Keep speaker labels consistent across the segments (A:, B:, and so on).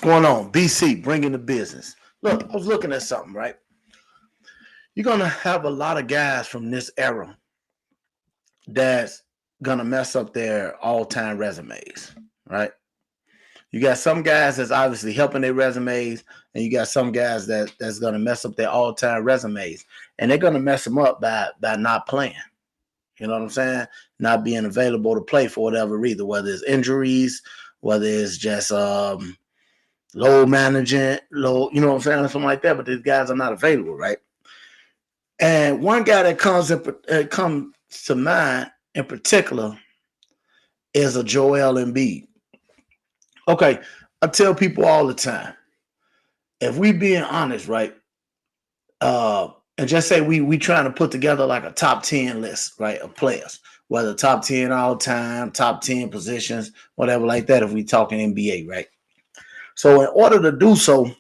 A: going on? BC, bringing the business. Look, I was looking at something, right? You're going to have a lot of guys from this era that's going to mess up their all time resumes, right? You got some guys that's obviously helping their resumes, and you got some guys that's going to mess up their all time resumes. And they're going to mess them up by not playing. You know what I'm saying? Not being available to play for whatever reason, whether it's injuries, whether it's just low management, you know what I'm saying, something like that. But these guys are not available, right? And one guy that comes to mind in particular is a Joel Embiid. Okay, I tell people all the time, if we being honest, right, and just say we trying to put together like a top 10 list, right, of players, whether top 10 all time, top 10 positions, whatever like that, if we talking NBA, right? So in order to do so,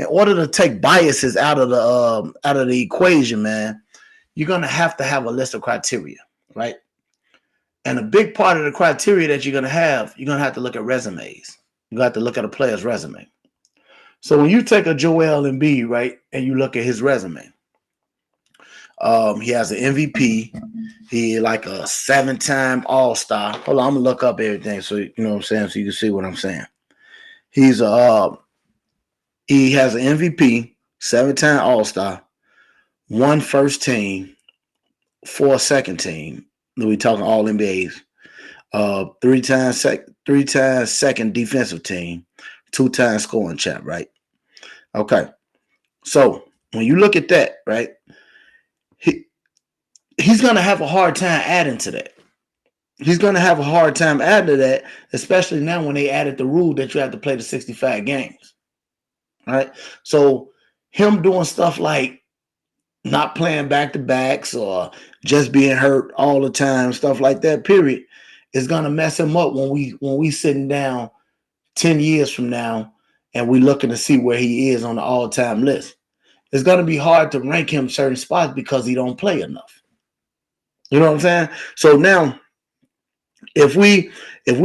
A: in order to take biases out of the equation, man, you're gonna have to have a list of criteria, right? And a big part of the criteria that you're gonna have to look at resumes. You got to look at a player's resume. So when you take a Joel Embiid, right, and you look at his resume, he has an MVP. He like a 7-time All-Star. Hold on, I'm gonna look up everything so you know what I'm saying, so you can see what I'm saying. He has an MVP, 7-time All-Star, 1 first team, 4 second team. We talking all NBAs. 3 times second defensive team, 2 times scoring champ, right? Okay. So when you look at that, right, he's gonna have a hard time adding to that. He's gonna have a hard time adding to that, especially now when they added the rule that you have to play the 65 games. Right? So him doing stuff like not playing back-to-backs or just being hurt all the time, stuff like that, period, is gonna mess him up when we sitting down 10 years from now and we looking to see where he is on the all-time list. It's gonna be hard to rank him certain spots because he don't play enough. You know what I'm saying? So now if we're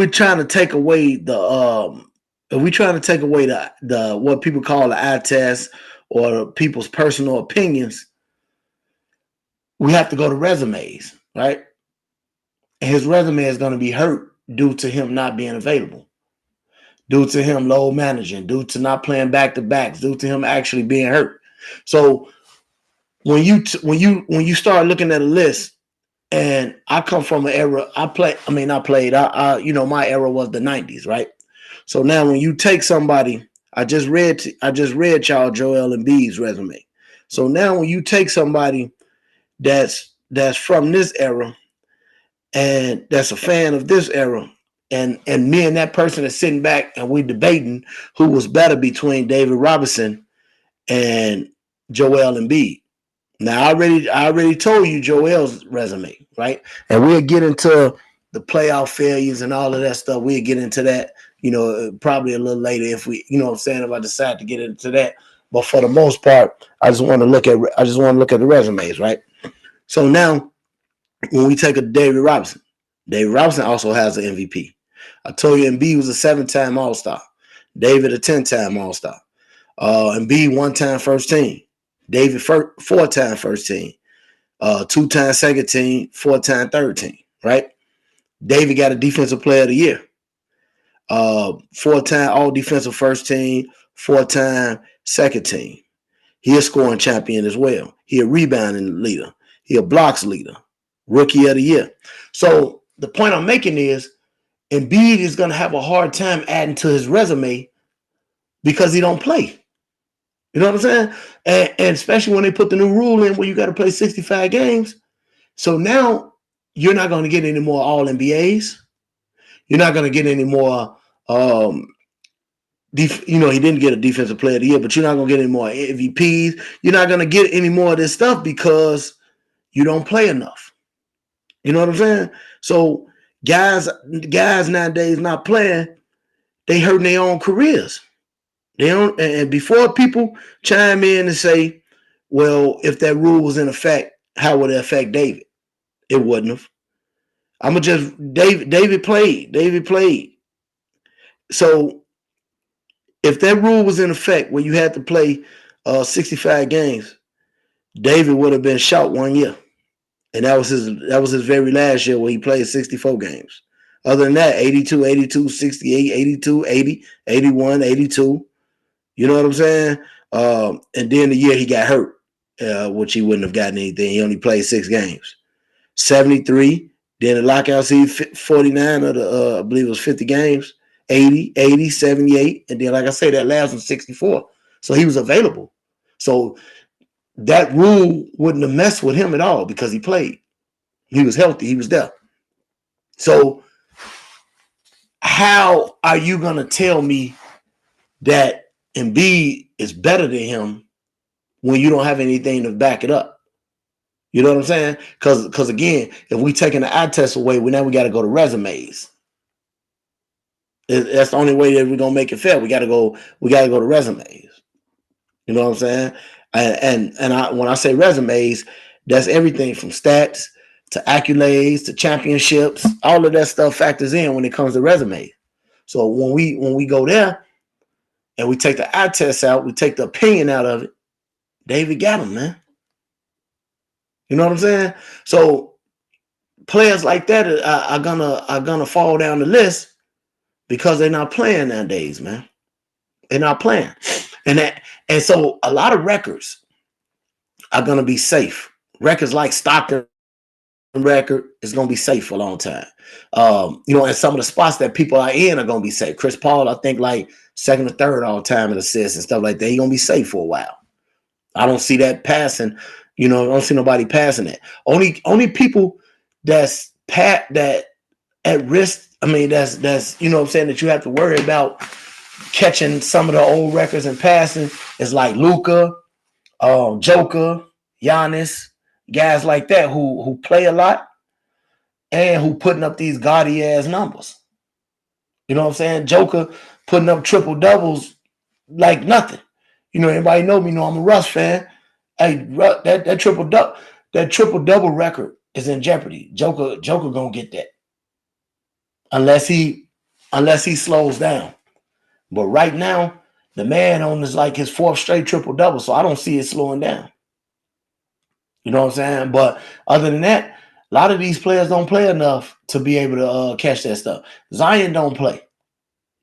A: trying to take away the what people call the eye test or people's personal opinions, we have to go to resumes, right? And his resume is going to be hurt due to him not being available, due to him low managing, due to not playing back to backs, due to him actually being hurt. So when you start looking at a list, and I come from an era, my era was the 90s, right? So now when you take somebody, I just read y'all Joel Embiid's resume. So now when you take somebody that's from this era and that's a fan of this era, and me and that person is sitting back and we debating who was better between David Robinson and Joel Embiid. Now I already told you Joel's resume, right? And we'll get into the playoff failures and all of that stuff. We'll get into that, probably a little later if we, you know what I'm saying, if I decide to get into that. But for the most part, I just want to look at the resumes, right? So now when we take a David Robinson also has an MVP. I told you Embiid was a 7-time All-Star. David a 10-time All-Star. Embiid 1-time first team. David 4-time first team, 2-time second team, 4-time third team, right? David got a defensive player of the year, 4-time all defensive first team, 4-time second team. He a scoring champion as well. He a rebounding leader. He a blocks leader, rookie of the year. So the point I'm making is Embiid is going to have a hard time adding to his resume because he don't play. You know what I'm saying? And especially when they put the new rule in where you got to play 65 games. So now you're not going to get any more All NBAs. You're not going to get any more. He didn't get a defensive player of the year, but you're not going to get any more MVPs. You're not going to get any more of this stuff because you don't play enough. You know what I'm saying? So guys nowadays not playing, they hurting their own careers. They don't, and before people chime in and say, well, if that rule was in effect, how would it affect David? It wouldn't have. David played. So if that rule was in effect where you had to play 65 games, David would have been shot 1 year. And that was his very last year where he played 64 games. Other than that, 82, 82, 68, 82, 80, 81, 82. You know what I'm saying? And then the year he got hurt, which he wouldn't have gotten anything. He only played 6 games. 73, then the lockout season, 49 of the, I believe it was 50 games, 80, 80, 78. And then, like I say, that last one, 64. So he was available. So that rule wouldn't have messed with him at all because he played. He was healthy. He was there. So how are you going to tell me that Embiid is better than him when you don't have anything to back it up? You know what I'm saying? Because again, if we taking the eye test away, we got to go to resumes. That's the only way that we're gonna make it fair. We got to go to resumes. You know what I'm saying? And when I say resumes, that's everything from stats to accolades to championships. All of that stuff factors in when it comes to resumes. So when we go there and we take the eye test out, we take the opinion out of it. David got him, man. You know what I'm saying? So players like that are gonna fall down the list because they're not playing nowadays, man. They're not playing, and so a lot of records are gonna be safe. Records like Stockton record is gonna be safe for a long time. And some of the spots that people are in are gonna be safe. Chris Paul, I think, like second or third all time in assists and stuff like that. He's gonna be safe for a while. I don't see that passing. I don't see nobody passing it. Only people that at risk. I mean, that's what I'm saying, that you have to worry about catching some of the old records and passing is like Luka, Joker, Giannis, guys like that who play a lot and who putting up these gaudy ass numbers. You know what I'm saying? Joker putting up triple doubles like nothing. Everybody know me. I'm a Russ fan. Hey, that triple double record is in jeopardy. Joker gonna get that unless he slows down. But right now, the man on his fourth straight triple double, so I don't see it slowing down. You know what I'm saying? But other than that, a lot of these players don't play enough to be able to catch that stuff. Zion don't play.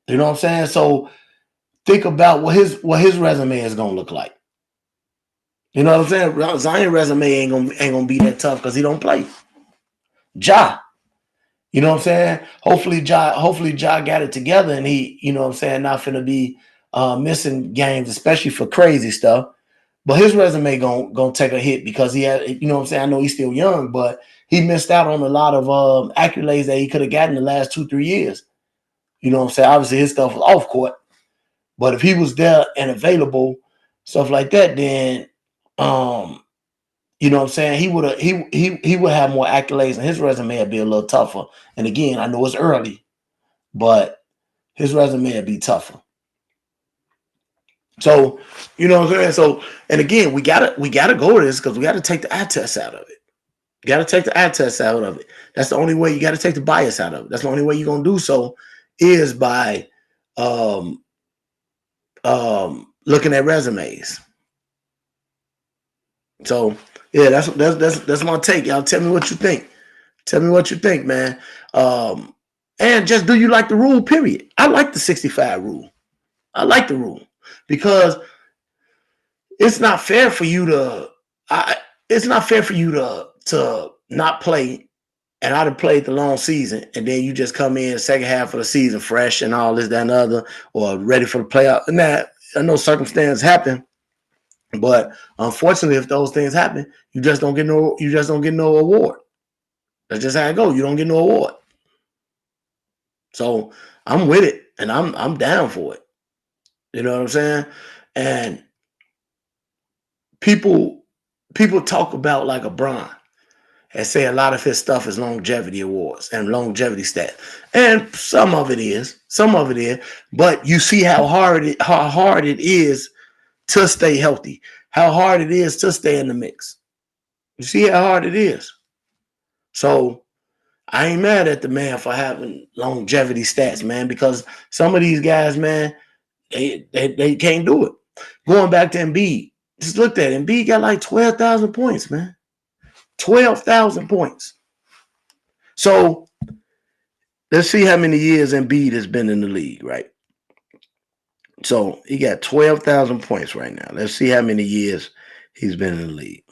A: You know what I'm saying? So think about what his resume is gonna look like. You know what I'm saying? Zion resume ain't gonna be that tough because he don't play. Ja. You know what I'm saying? Hopefully Ja got it together and he, what I'm saying, not finna be missing games, especially for crazy stuff. But his resume gonna take a hit because he had, what I'm saying, I know he's still young, but he missed out on a lot of accolades that he could have gotten the last 2-3 years. You know what I'm saying? Obviously his stuff was off court. But if he was there and available, stuff like that, then you know what I'm saying, he would have more accolades and his resume would be a little tougher. And again, I know it's early, but his resume would be tougher. So, you know what I'm saying? So, and again, we gotta go to this because we gotta take the eye test out of it. You gotta take the eye test out of it. That's the only way. You gotta take the bias out of it. That's the only way you're gonna do so is by looking at resumes. So yeah, that's my take. Y'all tell me what you think. Tell me what you think, man. And just, do you like the rule? Period. I like the 65 rule. I like the rule because it's not fair for you to. It's not fair for you to not play, and I'd have played the long season, and then you just come in the second half of the season fresh and all this, that, and other, or ready for the playoff. And that, I know circumstances happen, but unfortunately, if those things happen, you just don't get no award. That's just how it goes. You don't get no award. So I'm with it, and I'm down for it. You know what I'm saying? And people talk about like LeBron and say a lot of his stuff is longevity awards and longevity stats, and some of it is, but you see how hard it is to stay healthy, how hard it is to stay in the mix. You see how hard it is. So I ain't mad at the man for having longevity stats, man, because some of these guys, man, They can't do it. Going back to Embiid, just looked at it. Embiid got like 12,000 points, man. 12,000 points. So let's see how many years Embiid has been in the league, right? So he got 12,000 points right now. Let's see how many years he's been in the league.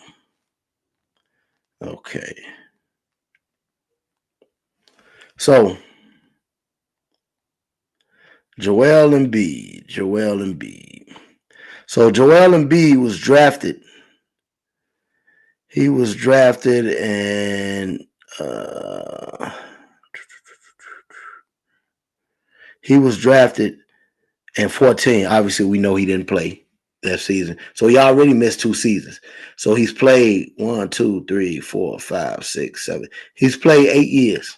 A: Okay. So Joel Embiid. So Joel Embiid was drafted. He was drafted in he was drafted in 14. Obviously, we know he didn't play that season. So he already missed 2 seasons. So he's played 1, 2, 3, 4, 5, 6, 7. He's played 8 years.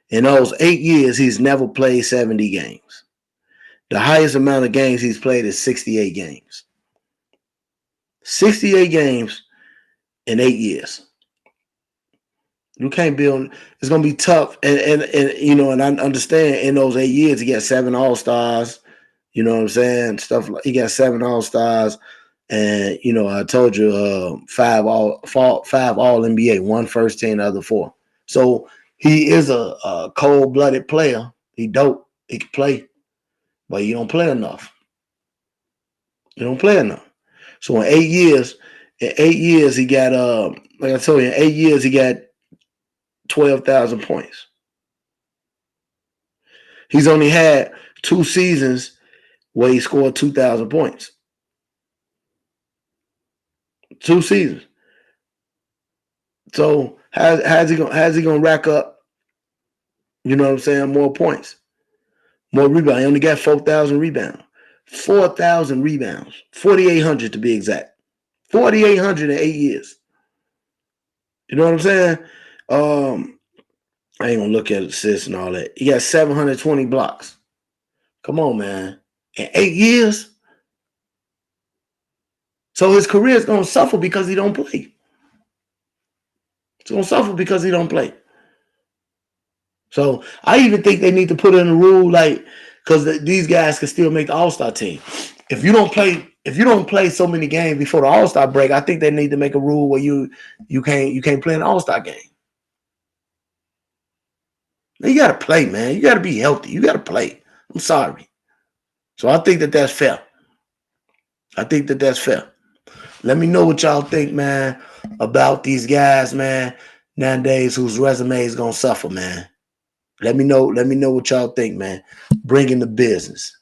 A: In those 8 years, he's never played 70 games. The highest amount of games he's played is 68 games. 68 games in 8 years. You can't build. It's gonna be tough, and I understand in those 8 years he got 7 All-Stars. You know what I'm saying? Stuff like he got 7 All-Stars, and I told you 5 all NBA, 1 first team, the other 4. So he is a cold-blooded player. He dope. He can play, but he don't play enough. So in 8 years, he got like I told you, in 8 years he got 12,000 points. He's only had 2 seasons where he scored 2,000 points. 2 seasons. So how's he gonna rack up? You know what I'm saying? More points, more rebounds. He only got 4,000 rebounds. 4,000 rebounds. 4,800 to be exact. 4,800 in 8 years. You know what I'm saying? I ain't gonna look at assists and all that. He got 720 blocks. Come on, man. In 8 years. So his career is gonna suffer because he don't play. It's gonna suffer because he don't play. So I even think they need to put in a rule like because these guys can still make the All-Star team. If you don't play so many games before the All-Star break, I think they need to make a rule where you can't play an All-Star game. You got to play, man. You got to be healthy. You got to play. I'm sorry. So I think that's fair. Let me know what y'all think, man, about these guys, man, nowadays whose resume is gonna suffer, man. Let me know what y'all think, man. Bring in the business.